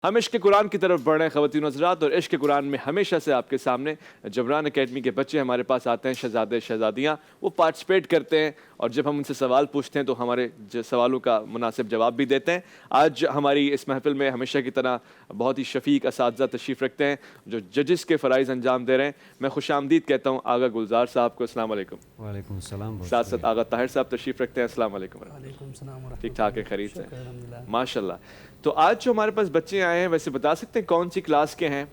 ہم عشق قرآن کی طرف بڑھ رہے ہیں خواتین و حضرات، اور عشق قرآن میں ہمیشہ سے آپ کے سامنے جبران اکیڈمی کے بچے ہمارے پاس آتے ہیں، شہزادے شہزادیاں، وہ پارٹیسپیٹ کرتے ہیں اور جب ہم ان سے سوال پوچھتے ہیں تو ہمارے سوالوں کا مناسب جواب بھی دیتے ہیں۔ آج ہماری اس محفل میں ہمیشہ کی طرح بہت ہی شفیق اساتذہ تشریف رکھتے ہیں جو ججز کے فرائض انجام دے رہے ہیں۔ میں خوش آمدید کہتا ہوں آغا گلزار صاحب کو۔ السلام علیکم۔ وعلیکم السلام۔ ساتھ ساتھ آغا طاہر صاحب تشریف رکھتے ہیں۔ السلام علیکم۔ وعلیکم السلام ورحمۃ اللہ۔ ٹھیک ٹھاک ہے، خیریت سے؟ ماشاء اللہ۔ تو آج جو ہمارے پاس بچے آئے ہیں، ویسے بتا سکتے ہیں کون سی کلاس کے ہیں،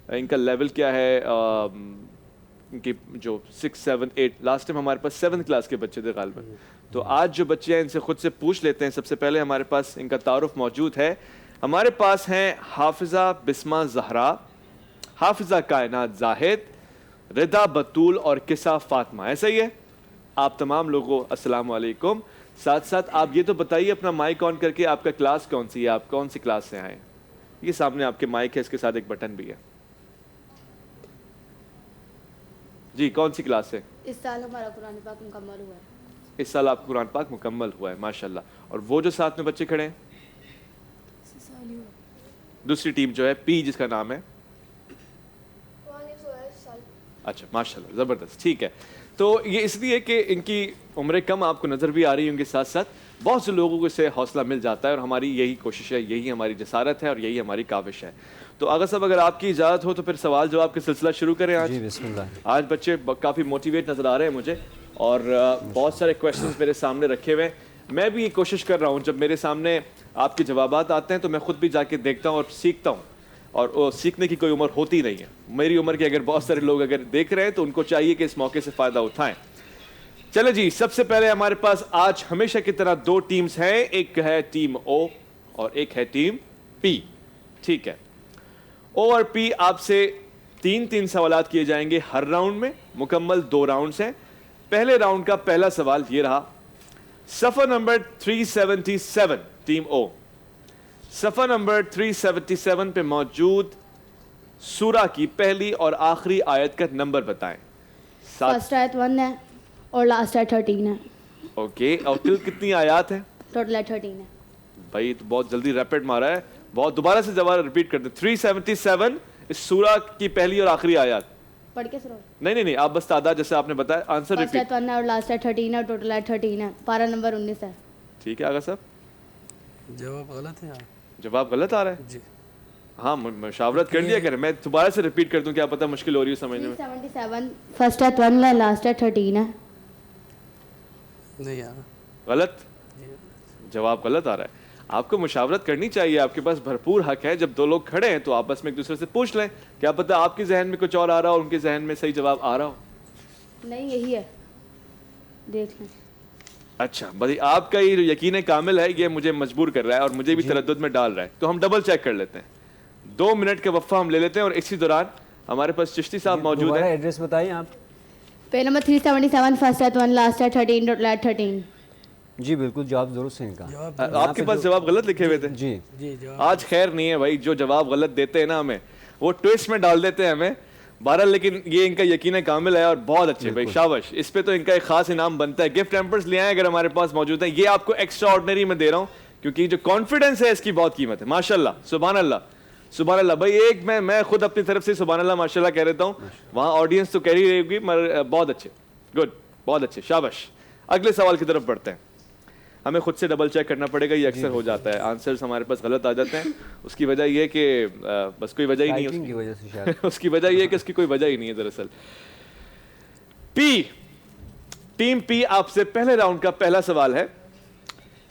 ان کا لیول کیا ہے؟ ان کی جو 6 7 8 لاسٹ ٹائم ہمارے پاس 7 کلاس کے بچے تھے غالباً، تو آج جو بچے ہیں ان سے خود سے پوچھ لیتے ہیں۔ سب سے پہلے ہمارے پاس ان کا تعارف موجود ہے۔ ہمارے پاس ہیں حافظہ بسمہ زہرا، حافظہ کائنات زاہد، رضا بطول اور کسا فاطمہ۔ ایسا ہی ہے؟ آپ تمام لوگوں السلام علیکم۔ ساتھ ساتھ آپ یہ تو بتائیے اپنا مائک آن کر کے آپ کا کلاس کون سی ہے، آپ کون سی کلاس سے آئے ہیں؟ یہ سامنے آپ کے مائک ہے، اس کے ساتھ ایک بٹن بھی ہے۔ جی کون سی کلاس ہے؟ اس سال ہمارا قرآن پاک مکمل ہوا ہے۔ اس سال آپ قرآن پاک مکمل ہوا ہے، ماشاءاللہ۔ اور وہ جو ساتھ میں بچے کھڑے ہیں دوسری ٹیم جو ہے پی جس کا نام ہے، اچھا ماشاءاللہ، زبردست، ٹھیک ہے۔ تو یہ اس لیے کہ ان کی عمریں کم آپ کو نظر بھی آ رہی ہوں گے، ساتھ ساتھ بہت سے لوگوں کو سے حوصلہ مل جاتا ہے، اور ہماری یہی کوشش ہے، یہی ہماری جسارت ہے اور یہی ہماری کاوش ہے۔ تو آغا صاحب اگر آپ کی اجازت ہو تو پھر سوال جواب کا سلسلہ شروع کریں آج۔ جی بسم اللہ۔ آج بچے کافی موٹیویٹ نظر آ رہے ہیں مجھے، اور بہت سارے کویشچنز میرے سامنے رکھے ہوئے ہیں۔ میں بھی یہ کوشش کر رہا ہوں جب میرے سامنے آپ کے جوابات آتے ہیں تو میں خود بھی جا کے دیکھتا ہوں اور سیکھتا ہوں، اور سیکھنے کی کوئی عمر ہوتی نہیں ہے۔ میری عمر کے اگر بہت سارے لوگ اگر دیکھ رہے ہیں تو ان کو چاہیے کہ اس موقع سے فائدہ اٹھائیں۔ چلے جی، سب سے پہلے ہمارے پاس آج ہمیشہ کی طرح 2 ٹیمز ہیں، ایک ہے ٹیم او اور ایک ہے ٹیم پی، ٹھیک ہے؟ او اور پی آپ سے 3 سوالات کیے جائیں گے ہر راؤنڈ میں، مکمل 2 راؤنڈز ہیں۔ پہلے راؤنڈ کا پہلا سوال یہ رہا، صفحہ نمبر 377 ٹیم او، صفحہ نمبر 377 پہ موجود سورہ کی پہلی اور آخری آیت کا نمبر بتائیں۔ فرسٹ آیت 1 ہے اور لاسٹ آیت 13 ہے۔ اوکے، اور کل کتنی آیات ہیں؟ ٹوٹل آیت 13 ہے۔ بھائی تو بہت جلدی ریپڈ مارا ہے، بہت دوبارہ سے جواب ریپیٹ کر دیں۔ 377 اس سورہ کی پہلی اور آخری آیات۔ پڑھ کے سنو۔ نہیں آپ بس تعداد جیسے آپ نے بتایا، آنسر فرسٹ ریپیٹ۔ آیت 1 ہے اور لاسٹ آیت 13 ہے اور ٹوٹل آیت 13 ہے، پارہ نمبر 19 ہے۔ ٹھیک ہے آغا صاحب، جواب غلط ہے؟ جواب غلط آ رہا ہے؟ جی ہاں مشاورت کر لیا کریں، میں دوبارہ سے ریپیٹ کر دوں، کیا پتہ مشکل ہو رہی ہے سمجھنے میں۔ 377 فرسٹ آیت 1 ہے، لاسٹ آیت 13 ہے۔ نہیں یار، غلط، جواب غلط آ رہا ہے۔ آپ کو مشاورت کرنی چاہیے، آپ کے پاس بھرپور حق ہے۔ جب 2 لوگ کھڑے ہیں تو آپس میں ایک دوسرے سے پوچھ لیں، کیا پتہ آپ کے ذہن میں کچھ اور آ رہا ہو اور ان کے ذہن میں صحیح جواب آ رہا ہو۔ نہیں یہی ہے، دیکھ لیں۔ اچھا بھائی، آپ کا یہ یقین کامل ہے، یہ مجھے مجبور کر رہا ہے اور مجھے بھی تردد میں ڈال رہا ہے، تو ہم ڈبل چیک کر لیتے ہیں۔ 2 منٹ کا وقفہ ہم لے لیتے ہیں، اور اسی دوران ہمارے پاس چشتی صاحب موجود ہیں۔ ایڈریس بتائیں آپ۔ پے نمبر 377 فرسٹ آیت 1 لاسٹ آیت 13 ٹوٹل آیت 13۔ جی بالکل، جواب ضرور سے ان کا۔ آپ کے پاس جواب غلط لکھے ہوئے تھے؟ جی جی جواب آج خیر نہیں ہے بھائی، جو جواب غلط دیتے ہیں نا ہمیں، وہ ٹویسٹ میں ڈال دیتے ہیں ہمیں۔ بہرحال لیکن یہ ان کا یقین کامل ہے اور بہت اچھے بھائی، شاباش۔ اس پہ تو ان کا ایک خاص انعام بنتا ہے، گفٹ ہیمپرز لے آئیں اگر ہمارے پاس موجود ہیں۔ یہ آپ کو ایکسٹرا آرڈنری میں دے رہا ہوں کیونکہ جو کانفیڈنس ہے اس کی بہت قیمت ہے، ماشاءاللہ، سبحان اللہ سبحان اللہ۔ بھائی ایک میں خود اپنی طرف سے سبحان اللہ ماشاءاللہ کہہ دیتا ہوں، وہاں آڈینس تو کہہ ہی رہے گی، مگر بہت اچھے، گڈ، بہت اچھے، شاباش۔ اگلے سوال کی طرف بڑھتے ہیں۔ ہمیں خود سے ڈبل چیک کرنا پڑے گا، یہ اکثر ہو جاتا ہے، آنسرز ہمارے پاس غلط آ جاتے ہیں۔ اس کی وجہ یہ کہ بس کوئی وجہ ہی نہیں ہے، اس کی وجہ یہ ہے کہ اس کی کوئی وجہ ہی نہیں ہے دراصل۔ پی، ٹیم پی آپ سے پہلے راؤنڈ کا پہلا سوال ہے،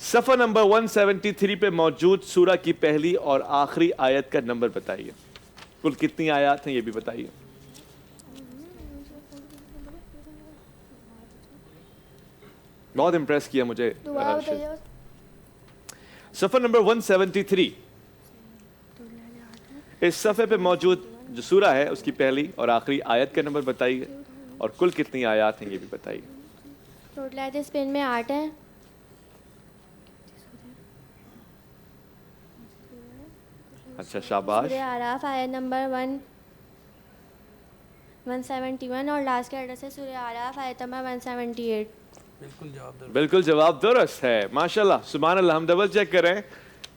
صفحہ نمبر 173 پہ موجود سورہ کی پہلی اور آخری آیت کا نمبر بتائیے۔ کل کتنی آیات ہیں یہ بھی بتائیے۔ بہت امپریس کیا مجھے۔ صفحہ نمبر 173، اس صفحے پہ موجود جو سورہ ہے اس کی پہلی اور آخری آیت کا نمبر بتائیے، اور کل کتنی آیات ہیں یہ بھی بتائیے۔ ٹوٹل آیت اسپین میں 8 ہے۔ اچھا شاباش۔ سورہ اعراف آیت نمبر 171 اور لاسٹ کا ایڈریس ہے سورہ اعراف آیت نمبر 178۔ بالکل جواب درست، بالکل جواب درست ہے، ماشاءاللہ سبحان اللہ۔ ہم ڈبل چیک کریں،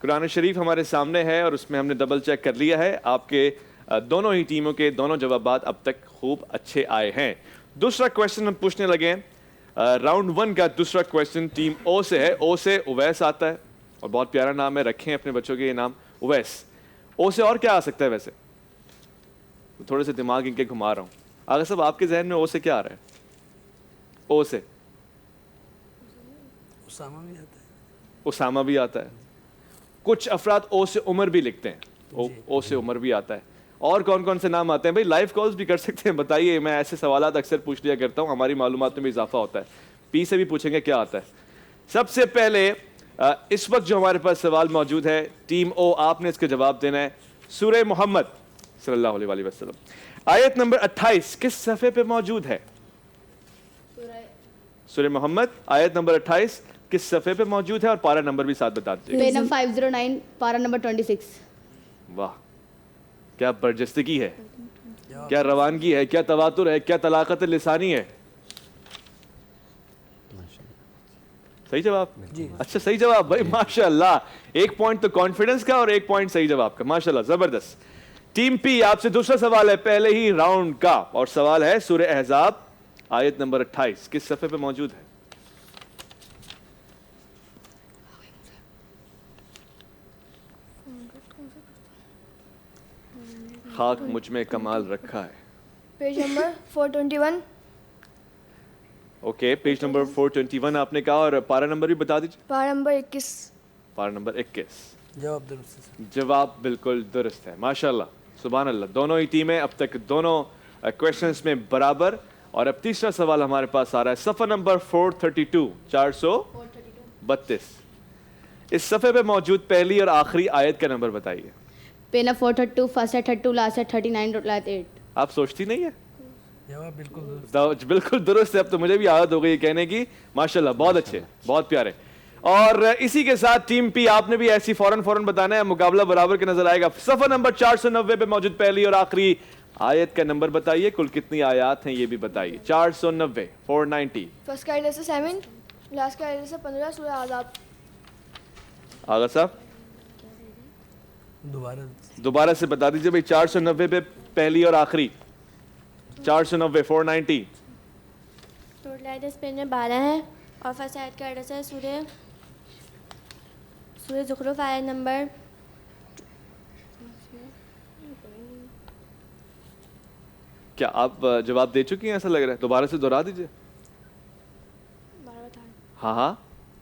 قرآن شریف ہمارے سامنے ہے اور اس میں ہم نے ڈبل چیک کر لیا ہے. آپ کے دونوں ہی ٹیموں کے دونوں جوابات اب تک خوب اچھے آئے ہیں. دوسرا کویشچن ہم پوچھنے لگے ہیں. راؤنڈ 1 کا دوسرا کویشچن ٹیم او سے ہے. او سے اویس آتا ہے اور بہت پیارا نام ہے, رکھیں اپنے بچوں کے یہ نام اویس. او سے اور کیا آ سکتا ہے ویسے؟ تھوڑے سے دماغ ان کے گھما رہا ہوں. آگے صاحب آپ کے ذہن میں او سے کیا آ رہا ہے؟ او سے اسامہ بھی آتا ہے. اسامہ بھی آتا ہے. کچھ افراد او سے عمر بھی لکھتے ہیں. او سے عمر بھی آتا ہے. اور کون کون سے نام آتے ہیں بھائی؟ لائیو کالز بھی کر سکتے ہیں, بتائیے. میں ایسے سوالات اکثر پوچھ لیا کرتا ہوں, ہماری معلومات میں بھی اضافہ ہوتا ہے. پی سے بھی پوچھیں گے کیا آتا ہے. سب سے پہلے اس وقت جو ہمارے پاس سوال موجود ہے ٹیم او, آپ نے اس کا جواب دینا ہے. سورہ محمد صلی اللہ علیہ وآلہ وسلم آیت نمبر 28 کس صفحے پہ موجود ہے؟ سورہ محمد آیت نمبر 28 کس صفحے پہ موجود ہے اور پارہ نمبر بھی ساتھ بتا دیجیے. Page number 509, para number 26. واہ, کیا برجستگی ہے, کیا روانگی ہے, کیا تواتر ہے, کیا طلاقت لسانی ہے. صحیح جواب؟ اچھا صحیح جواب بھائی, ماشاء اللہ. 1 پوائنٹ تو کانفیڈنس کا اور 1 پوائنٹ صحیح جواب کا, ماشاء اللہ, زبردست. ٹیم پی آپ سے دوسرا سوال ہے پہلے ہی راؤنڈ کا, اور سوال ہے سورہ احزاب آیت نمبر 28 کس صفحے پہ موجود ہے؟ خاک مجھ میں کمال رکھا ہے. Page number 421. Okay, page number 421 آپ نے کہا, اور پارہ نمبر بھی بتا دیجیے. پارہ نمبر 21. پارہ نمبر 21. جواب درست ہے. جواب بالکل درست ہے, ماشاءاللہ, سبحان اللہ. دونوں ہی ٹیمیں اب تک دونوں کویشچنز میں برابر. اور اب تیسرا سوال ہمارے پاس آ رہا ہے صفحہ نمبر 432, 432. اس صفحے پہ موجود پہلی اور آخری آیت کا نمبر بتائیے. Page number 432, first at 32, last at 39, last 8. آپ سوچتی نہیں ہے؟ جواب بالکل درست. بالکل درست ہے. اب تو مجھے بھی عادت ہو گئی کہنے کی, ماشاءاللہ, بہت اچھے, بہت پیارے. اور اسی کے ساتھ ٹیم پی آپ نے بھی ایسی فوراً بتانا ہے, مقابلہ برابر کے نظر آئے گا. صفحہ نمبر 490 پہ موجود پہلی اور آخری آیت کا نمبر بتائیے. کل کتنی آیات ہیں یہ بھی بتائیے. 490, 490. فرسٹ کا ایڈریس ہے 7, لاسٹ کا ایڈریس ہے 15, سورہ احزاب. آغا صاحب دوبارہ سے بتا دیجیے بھائی. 490 پہ پہلی اور آخری, 490, 490. ٹوٹل ایڈریس پیج میں 12 ہے, اور فرسٹ آیت کا ایڈریس ہے سورہ زخرف آیت نمبر. کیا آپ جواب دے چکی ہیں ایسا لگ رہا ہے؟ دوبارہ سے دہرا دیجیے. ہاں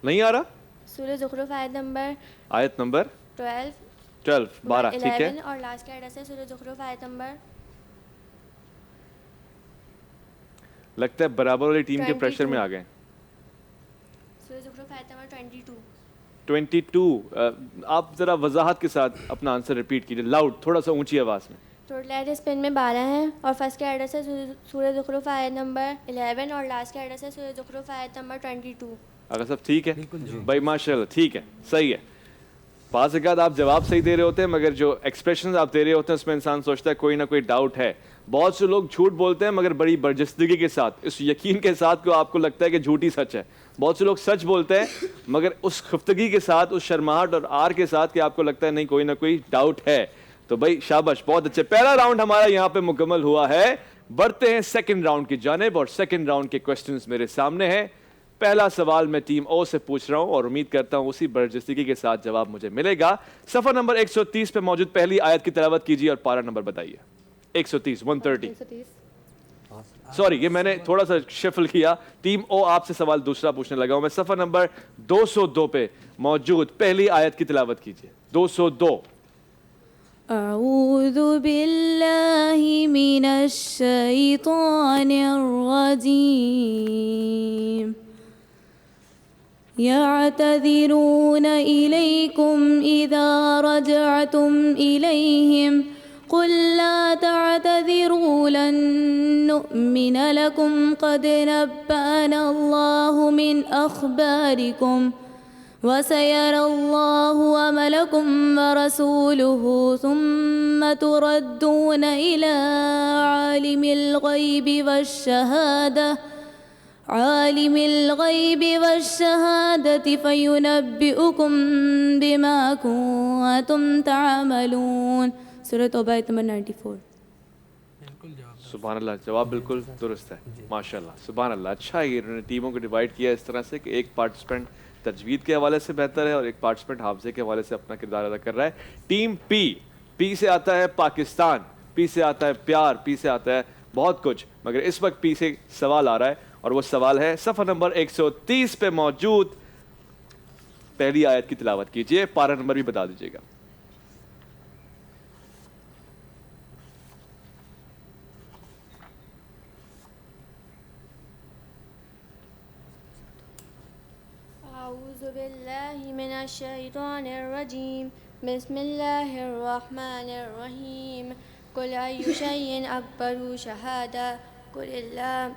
نہیں آ رہا. سورہ زخرف آیت نمبر 12, 12, ٹھیک ہے. اور لاسٹ کا ایڈریس ہے سورہ زخرف آیت نمبر. لگتا ہے برابر والی ٹیم کے پریشر میں آ گئے. سورہ زخرف آیت نمبر 22. آپ ذرا وضاحت کے ساتھ اپنا آنسر ریپیٹ کیجیے, لاؤڈ, تھوڑا سا اونچی آواز میں. ٹوٹل ایڈریس پین میں 12 ہیں, اور فرسٹ کا ایڈریس ہے سورہ زخرف آیت نمبر 11, اور لاسٹ کا ایڈریس ہے سورہ زخرف آیت نمبر 22. اگر سب ٹھیک ہے بھائی, ماشاء اللہ, ٹھیک ہے, صحیح ہے. بعض اوقات آپ جواب صحیح دے رہے ہوتے ہیں, مگر جو ایکسپریشنز آپ دے رہے ہوتے ہیں اس میں انسان سوچتا ہے کوئی نہ کوئی ڈاؤٹ ہے. بہت سے لوگ جھوٹ بولتے ہیں مگر بڑی برجستگی کے ساتھ, اس یقین کے ساتھ کہ آپ کو لگتا ہے کہ جھوٹ ہی سچ ہے. بہت سے لوگ سچ بولتے ہیں مگر اس خفتگی کے ساتھ, اس شرماہٹ اور آر کے ساتھ کہ آپ کو لگتا ہے نہیں کوئی نہ کوئی ڈاؤٹ ہے. تو بھائی شاباش, بہت اچھے. پہلا راؤنڈ ہمارا یہاں پہ مکمل ہوا ہے. بڑھتے ہیں سیکنڈ راؤنڈ کی جانب, اور سیکنڈ راؤنڈ کے کوسچنز میرے سامنے ہیں. پہلا سوال میں ٹیم او سے پوچھ رہا ہوں اور امید کرتا ہوں اسی برجستگی کے ساتھ جواب مجھے ملے گا. صفحہ نمبر 130 پہ موجود پہلی آیت کی تلاوت کیجیے اور پارہ نمبر بتائیے. 130, 130. سوری, یہ میں نے تھوڑا سا شفل کیا. ٹیم او آپ سے سوال دوسرا پوچھنے لگا ہوں میں. صفحہ نمبر 202 پہ موجود پہلی آیت کی تلاوت کیجیے. 202. اعوذ باللہ من الشیطان الرجیم. يعتذرون إليكم إذا رجعتم إليهم قل لا تعتذروا لن نؤمن لكم قد نبأنا الله من أخباركم وسيرى الله عملكم ورسوله ثم تردون إلى عالم الغيب والشهادة عالم الغیب والشہادة فینبئکم بما کنتم تعملون. سورہ توبہ آیت نمبر 94. بالکل جواب سبحان اللہ، جواب بالکل درست ہے ماشاءاللہ. سبحان اللہ. اچھا یہ انہوں نے ٹیموں کو ڈیوائڈ کیا اس طرح سے کہ ایک پارٹیسپینٹ تجوید کے حوالے سے بہتر ہے اور ایک پارٹیسپینٹ حافظے کے حوالے سے اپنا کردار ادا کر رہا ہے. ٹیم پی سے آتا ہے پاکستان، پی سے آتا ہے پیار، پی سے آتا ہے بہت کچھ، مگر اس وقت پی سے سوال آ رہا ہے اور وہ سوال ہے صفحہ نمبر 130 پہ موجود پہلی آیت کی تلاوت کیجئے، پارہ نمبر بھی بتا دیجئے گا. أعوذ بالله من الشيطان الرجيم. بسم الله الرحمن الرحيم. قل أي شيء أكبر شهادة قل الله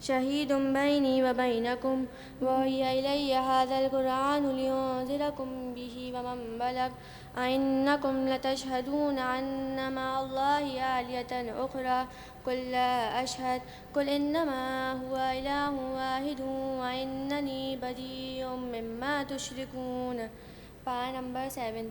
شهيد بيني وبينكم وأوحي إلي هذا القرآن لينذركم به ومن بلغ أئنكم لتشهدون أن مع الله آلهة أخرى قل لا أشهد قل إنما هو إله واحد وإنني بريء مما تشركون. پارہ نمبر 7.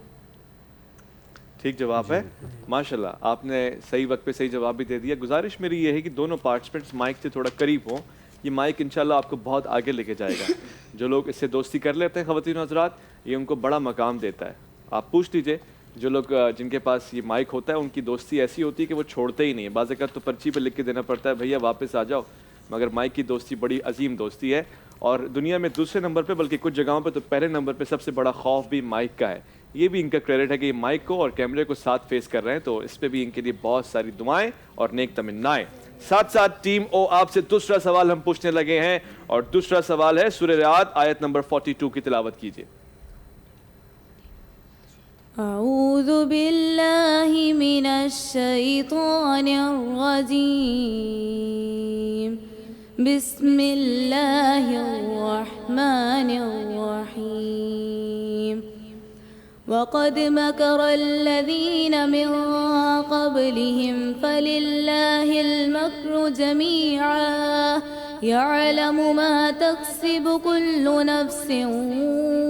ٹھیک جواب ہے ماشاءاللہ. آپ نے صحیح وقت پہ صحیح جواب بھی دے دیا. گزارش میری یہ ہے کہ دونوں پارٹیسپینٹس مائک سے تھوڑا قریب ہوں. یہ مائک انشاءاللہ آپ کو بہت آگے لے کے جائے گا. جو لوگ اس سے دوستی کر لیتے ہیں خواتین و حضرات، یہ ان کو بڑا مقام دیتا ہے. آپ پوچھ لیجئے جو لوگ جن کے پاس یہ مائک ہوتا ہے ان کی دوستی ایسی ہوتی ہے کہ وہ چھوڑتے ہی نہیں ہیں. بعض اوقات تو پرچی پہ لکھ کے دینا پڑتا ہے بھیا واپس آ جاؤ، مگر مائک کی دوستی بڑی عظیم دوستی ہے. اور دنیا میں دوسرے نمبر پہ بلکہ کچھ جگہوں پہ تو پہلے نمبر پہ سب سے بڑا خوف بھی مائک کا ہے. یہ بھی ان کا کریڈٹ ہے کہ یہ مائک کو اور کیمرے کو ساتھ فیس کر رہے ہیں، تو اس پہ بھی ان کے لیے بہت ساری دعائیں اور نیک تمنائیں. ساتھ ساتھ ٹیم او آپ سے دوسرا سوال ہم پوچھنے لگے ہیں اور دوسرا سوال ہے سورہ رعد آیت نمبر 42 کی تلاوت کیجیے. اعوذ باللہ من الشیطان الرجیم. بسم اللہ الرحمن الرحیم. وقد مكر الذين من قبلهم فلله المكر جميعا يعلم ما تكسب كل نفس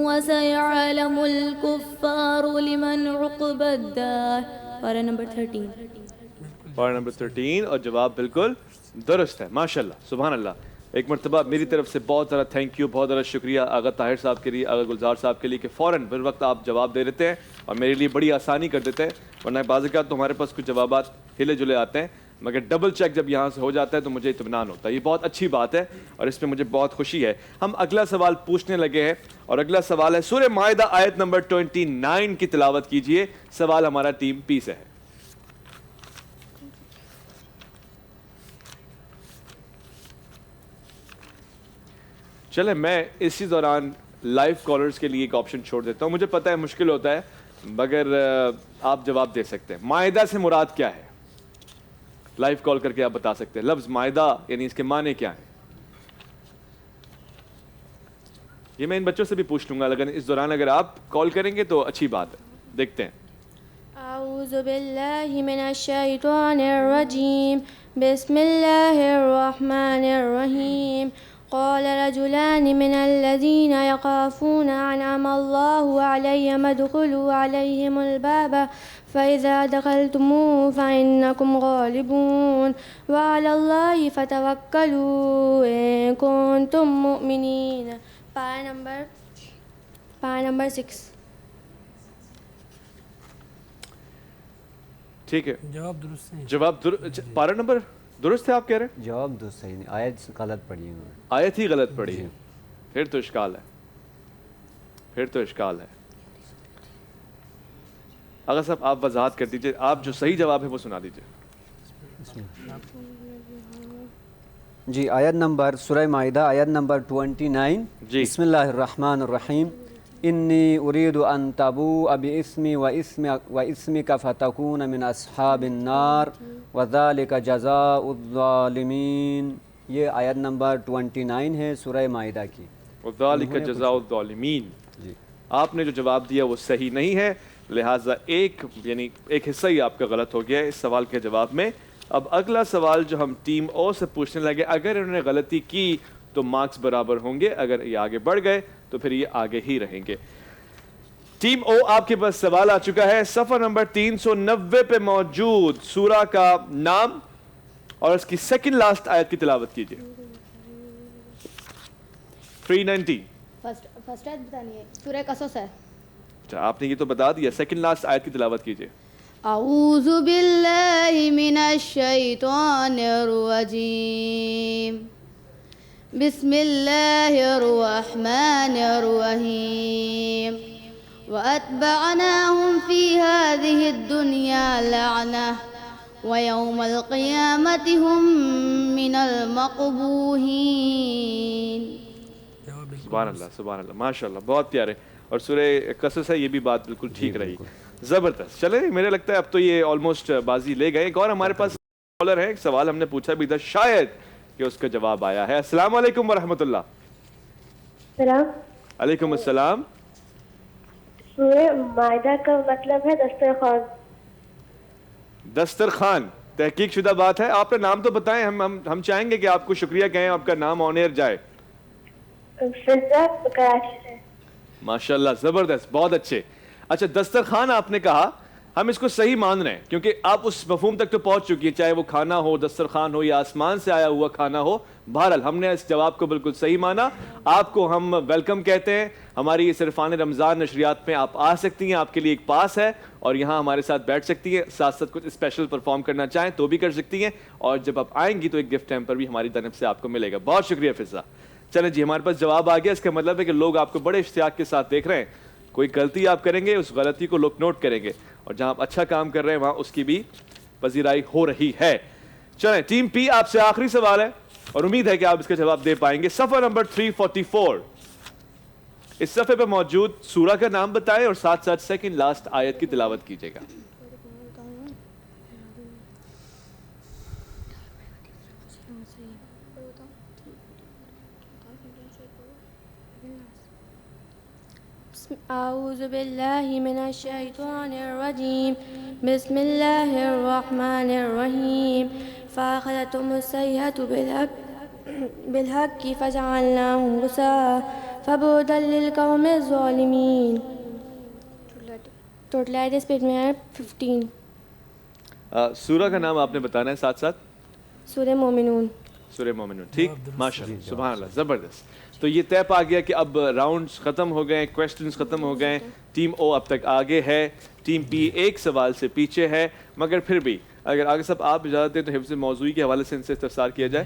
وسيعلم الكفار لمن عقبى الدار. پارہ نمبر 13. پارہ نمبر 13 اور جواب بالکل درست ہے ماشاءاللہ. سبحان اللہ. ایک مرتبہ میری طرف سے بہت زیادہ تھینک یو، بہت زیادہ شکریہ آغا طاہر صاحب کے لیے، آغا گلزار صاحب کے لیے کہ فوراً بر وقت آپ جواب دے دیتے ہیں اور میرے لیے بڑی آسانی کر دیتے ہیں. ورنہ بعض اوقات تو ہمارے پاس کچھ جوابات ہلے جلے آتے ہیں، مگر ڈبل چیک جب یہاں سے ہو جاتا ہے تو مجھے اطمینان ہوتا ہے. یہ بہت اچھی بات ہے اور اس میں مجھے بہت خوشی ہے. ہم اگلا سوال پوچھنے لگے ہیں اور اگلا سوال ہے سورہ مائدہ آیت نمبر 29 کی تلاوت کیجئے. سوال ہمارا ٹیم پی سے ہے. چلے میں اسی دوران لائیو کالرز کے لیے ایک آپشن چھوڑ دیتا ہوں. مجھے پتہ ہے مشکل ہوتا ہے مگر آپ جواب دے سکتے ہیں. مائدہ سے مراد کیا ہے؟ لائیو کال کر کے آپ بتا سکتے ہیں. لفظ مائدہ یعنی اس کے معنی کیا ہیں؟ یہ میں ان بچوں سے بھی پوچھ لوں گا، لیکن اس دوران اگر آپ کال کریں گے تو اچھی بات ہے. دیکھتے ہیں. اعوذ باللہ من الشیطان الرجیم. بسم اللہ الرحمن الرحیم. قال رجلان من الذين يخافون أنعم الله عليهم ادخلوا عليهم الباب فإذا دخلتموه فإنكم غالبون وعلى الله فتوكلوا إن كنتم مؤمنين. پارہ نمبر 6. ٹھیک ہے، جواب درست ہے. جواب پارہ نمبر درست ہے آپ کہہ رہے ہیں؟ جواب درست صحیح نہیں، آیت غلط پڑھی ہے. آیت ہی غلط پڑھی ہے. پھر تو اشکال ہے، پھر تو اشکال ہے. اگر صاحب آپ وضاحت کر دیجئے، آپ جو صحیح جواب ہے وہ سنا دیجئے. جی آیت نمبر سورہ مائدہ آیت نمبر 29. جی. بسم اللہ الرحمن الرحیم. انی ارید ان تبوء باسمی واسمک فتکون من اصحاب النار وذالک جزاء الظالمین. یہ آیت نمبر 29 ہے سورہ مائدہ کی. وذالک جزاء الظالمین. جی آپ نے جو جواب دیا وہ صحیح نہیں ہے، لہٰذا ایک حصہ ہی آپ کا غلط ہو گیا ہے اس سوال کے جواب میں. اب اگلا سوال جو ہم ٹیم او سے پوچھنے لگے، اگر انہوں نے غلطی کی تو مارکس برابر ہوں گے، اگر یہ آگے بڑھ گئے تو پھر یہ آگے ہی رہیں گے۔ ٹیم او آپ کے پاس سوال آ چکا ہے، صفحہ نمبر 390 پہ موجود سورہ کا نام اور اس کی سیکنڈ لاسٹ آیت کی تلاوت کیجیے۔ 390۔ فرسٹ آیت بتانی ہے، سورہ قصص ہے۔ اچھا آپ نے یہ تو بتا دیا، سیکنڈ لاسٹ آیت کی تلاوت کیجیے۔ اعوذ باللہ من الشیطان الرجیم، بسم اللہ الرحمن الرحیم، وَأَتْبَعْنَاهُمْ فِي هَذِهِ الدُّنْيَا لَعْنَةً وَيَوْمَ الْقِيَامَةِ هُمْ مِنَ الْمَقْبُوحِينَ۔ سبحان اللہ سبحان اللہ، ماشاء اللہ، بہت پیارے۔ اور سورہ قصص ہے، یہ بھی بات بالکل ٹھیک رہی، زبردست۔ چلیں میرے لگتا ہے اب تو یہ آلموسٹ بازی لے گئے۔ ایک اور ہمارے پاس کالر ہے، ایک سوال ہم نے پوچھا بھی تھا، شاید کہ اس کا جواب آیا ہے۔ السلام علیکم ورحمۃ اللہ۔ سلام۔ علیکم السلام۔ سورہ مائدہ کا مطلب ہے دسترخوان۔ دسترخوان تحقیق شدہ بات ہے، آپ کا نام تو بتائیں، ہم چاہیں گے کہ آپ کو شکریہ کہیں، آپ کا نام آن ایئر جائے۔ فضا کراچی سے۔ ماشاءاللہ زبردست، بہت اچھے۔ اچھا دسترخوان آپ نے کہا، ہم اس کو صحیح مان رہے ہیں کیونکہ آپ اس مفہوم تک تو پہنچ چکی ہے، چاہے وہ کھانا ہو، دسترخوان ہو یا آسمان سے آیا ہوا کھانا ہو، بہرحال ہم نے اس جواب کو بالکل صحیح مانا۔ آپ کو ہم ویلکم کہتے ہیں، ہماری اس عرفان رمضان نشریات میں آپ آ سکتی ہیں، آپ کے لیے ایک پاس ہے اور یہاں ہمارے ساتھ بیٹھ سکتی ہیں، ساتھ ساتھ کچھ اسپیشل پرفارم کرنا چاہیں تو بھی کر سکتی ہیں، اور جب آپ آئیں گی تو ایک گفٹ ہیمپر بھی ہماری طرف سے آپ کو ملے گا۔ بہت شکریہ فضا۔ چلیں جی، ہمارے پاس جواب آ گیا، اس کا مطلب ہے کہ لوگ آپ کو بڑے اشتیاق کے ساتھ دیکھ رہے ہیں۔ کوئی غلطی آپ کریں گے، اس غلطی کو لوگ نوٹ کریں گے، اور جہاں آپ اچھا کام کر رہے ہیں وہاں اس کی بھی پذیرائی ہو رہی ہے۔ چلیں ٹیم پی، آپ سے آخری سوال ہے اور امید ہے کہ آپ اس کا جواب دے پائیں گے۔ صفحہ نمبر 344، اس صفحے پہ موجود سورہ کا نام بتائیں اور ساتھ ساتھ سیکنڈ لاسٹ آیت کی تلاوت کیجیے گا۔ اعوذ باللہ من الشیطان الرجیم، بسم اللہ الرحمن الرحیم، فأخذتهم الصیحة بالحق فجعلناهم غثاء فبعدا للقوم الظالمین۔ ٹوٹل آیت اس پیج میں ہے 15۔ سورہ کا نام آپ نے بتانا ہے ساتھ ساتھ؟ سورہ مومنون۔ سورہ مومنون، ٹھیک، ماشاءاللہ سبحان اللہ، زبردست۔ تو یہ طے پا گیا کہ اب راؤنڈز ختم ہو گئے، کویسچنز ختم ہو گئے، ٹیم او اب تک آگے ہے، ٹیم پی ایک سوال سے پیچھے ہے، مگر پھر بھی اگر آگے صاحب آپ اجازت دیں تو حفظ موضوعی کے حوالے سے ان سے استفسار کیا جائے۔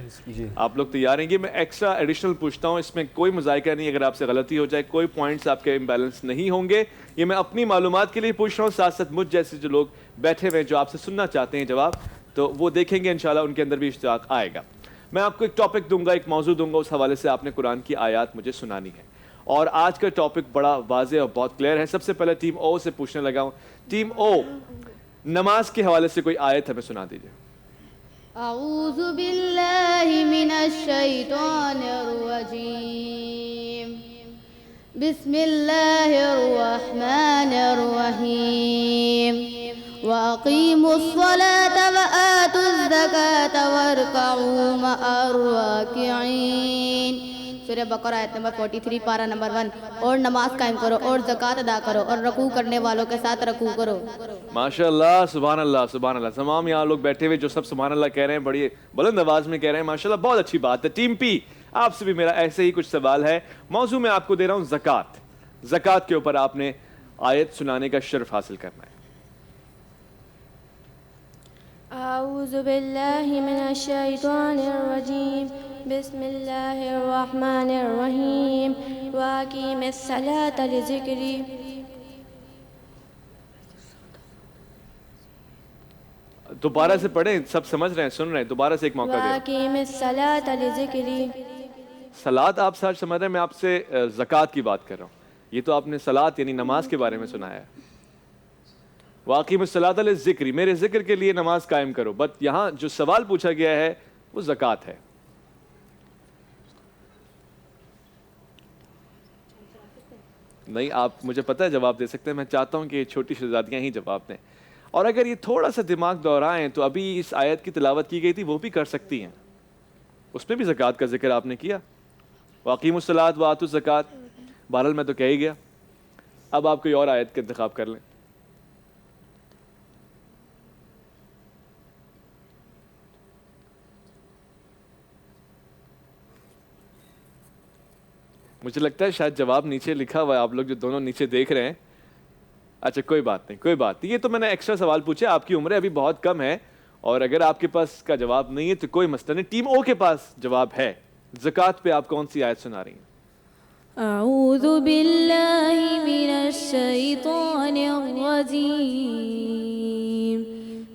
آپ لوگ تیار ہیں؟ یہ میں ایکسٹرا ایڈیشنل پوچھتا ہوں، اس میں کوئی مذائقہ نہیں، اگر آپ سے غلطی ہو جائے کوئی پوائنٹس آپ کے امبیلنس نہیں ہوں گے، یہ میں اپنی معلومات کے لیے پوچھ رہا ہوں، ساتھ ساتھ مجھ جیسے جو لوگ بیٹھے ہوئے جو آپ سے سننا چاہتے ہیں جواب، تو وہ دیکھیں گے انشاءاللہ ان کے اندر بھی اشتیاق آئے گا۔ میں آپ کو ایک ٹاپک دوں گا، ایک موضوع دوں گا، اس حوالے سے آپ نے قرآن کی آیات مجھے سنانی ہے، اور آج کا ٹاپک بڑا واضح اور بہت کلیئر ہے۔ سب سے پہلے ٹیم او سے پوچھنے لگا ہوں، ٹیم او نماز کے حوالے سے کوئی آیت ہمیں سنا دیجیے۔ اعوذ باللہ من الشیطان الرجیم، بسم اللہ الرحمن الرحیم، وَأَقِيمُوا الصَّلَاةَ وَآتُوا الزَّكَاةَ وَارْكَعُوا مَعَ الرَّاكِعِينَ۔ سورہ بقرہ آیت نمبر 43 پارہ نمبر 1۔ اور نماز قائم کرو اور زکوٰۃ ادا کرو اور رکوع کرنے والوں کے ساتھ رکوع کرو۔ ماشاءاللہ سبحان اللہ سبحان اللہ، تمام یہاں لوگ بیٹھے ہوئے جو سب سبحان اللہ کہہ رہے ہیں، بڑی بلند آواز میں کہہ رہے ہیں، ماشاءاللہ بہت اچھی بات ہے۔ ٹیم پی، آپ سے بھی میرا ایسے ہی کچھ سوال ہے، موضوع میں آپ کو دے رہا ہوں زکوٰۃ، زکوٰۃ کے اوپر آپ نے آیت سنانے کا شرف حاصل کرنا ہے۔ اعوذ باللہ من الشیطان الرجیم، بسم اللہ الرحمن الرحیم، واقیم الصلاۃ لذکری۔ دوبارہ سے پڑھیں، سب سمجھ رہے ہیں، سن رہے ہیں، دوبارہ سے ایک موقع دیں۔ واقیم الصلاۃ لذکری۔ صلاۃ آپ ساتھ سمجھ رہے ہیں، میں آپ سے زکوٰۃ کی بات کر رہا ہوں، یہ تو آپ نے صلاۃ یعنی نماز کے بارے میں سنایا ہے۔ واقیم الصلاۃ للذکر، میرے ذکر کے لیے نماز قائم کرو، بٹ یہاں جو سوال پوچھا گیا ہے وہ زکوٰۃ ہے۔ نہیں، آپ مجھے پتہ ہے جواب دے سکتے ہیں، میں چاہتا ہوں کہ چھوٹی شہزادیاں ہی جواب دیں۔ اور اگر یہ تھوڑا سا دماغ دورائیں تو ابھی اس آیت کی تلاوت کی گئی تھی وہ بھی کر سکتی ہیں، اس میں بھی زکوٰۃ کا ذکر آپ نے کیا، واقیموا الصلاۃ وآتوا الزکوٰۃ، بہرحال میں تو کہہ ہی گیا. اب آپ کوئی اور آیت کا انتخاب کر لیں. مجھے لگتا ہے شاید جواب نیچے لکھا ہوا ہے، آپ لوگ جو دونوں نیچے دیکھ رہے ہیں. اچھا کوئی بات نہیں، کوئی بات نہیں، یہ تو میں نے ایکسٹرا سوال پوچھا. آپ کی عمریں ابھی بہت کم ہے اور اگر آپ کے پاس کا جواب نہیں ہے تو کوئی مسئلہ نہیں. ٹیم او کے پاس جواب ہے. زکوٰۃ پہ آپ کون سی آیت سنا رہی ہیں؟ اعوذ باللہ من الشیطان الرجیم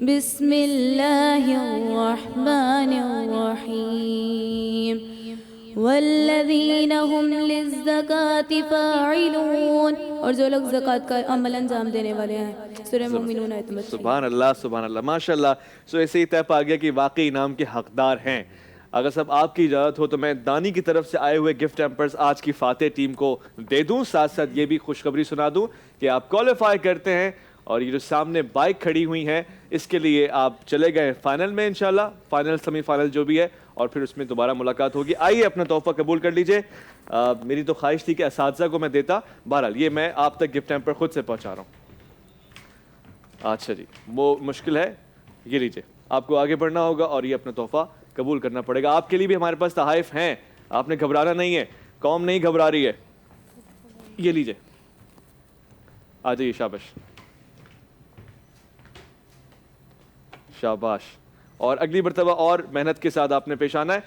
بسم اللہ الرحمن الرحیم والذین هم للزکاة فاعلون، اور جو لوگ زکوٰۃ کا عمل انجام دینے والے ہیں. سورہ مومنون آیت نمبر 3. سبحان اللہ سبحان اللہ، ماشاء اللہ. سو ایسے ہی طے پا گیا کہ واقعی انعام کے حقدار ہیں. اگر سب آپ کی اجازت ہو تو میں دانی کی طرف سے آئے ہوئے گفٹ ہیمپرز آج کی فاتح ٹیم کو دے دوں، ساتھ ساتھ یہ بھی خوشخبری سنا دوں کہ آپ کوالیفائی کرتے ہیں اور یہ جو سامنے بائک کھڑی ہوئی ہیں اس کے لیے آپ چلے گئے فائنل میں انشاءاللہ، فائنل سیمی فائنل جو بھی ہے، اور پھر اس میں دوبارہ ملاقات ہوگی. آئیے اپنا تحفہ قبول کر لیجئے. میری تو خواہش تھی کہ اساتذہ کو میں دیتا، بہرحال یہ میں آپ تک گفٹ ہیمپر خود سے پہنچا رہا ہوں. اچھا جی، وہ مشکل ہے، یہ لیجئے. آپ کو آگے بڑھنا ہوگا اور یہ اپنا تحفہ قبول کرنا پڑے گا. آپ کے لیے بھی ہمارے پاس تحائف ہیں، آپ نے گھبرانا نہیں ہے، قوم نہیں گھبرا رہی ہے. یہ لیجئے، آ جائیے. شاباش شاباش. اور اگلی مرتبہ اور محنت کے ساتھ آپ نے پیش آنا ہے.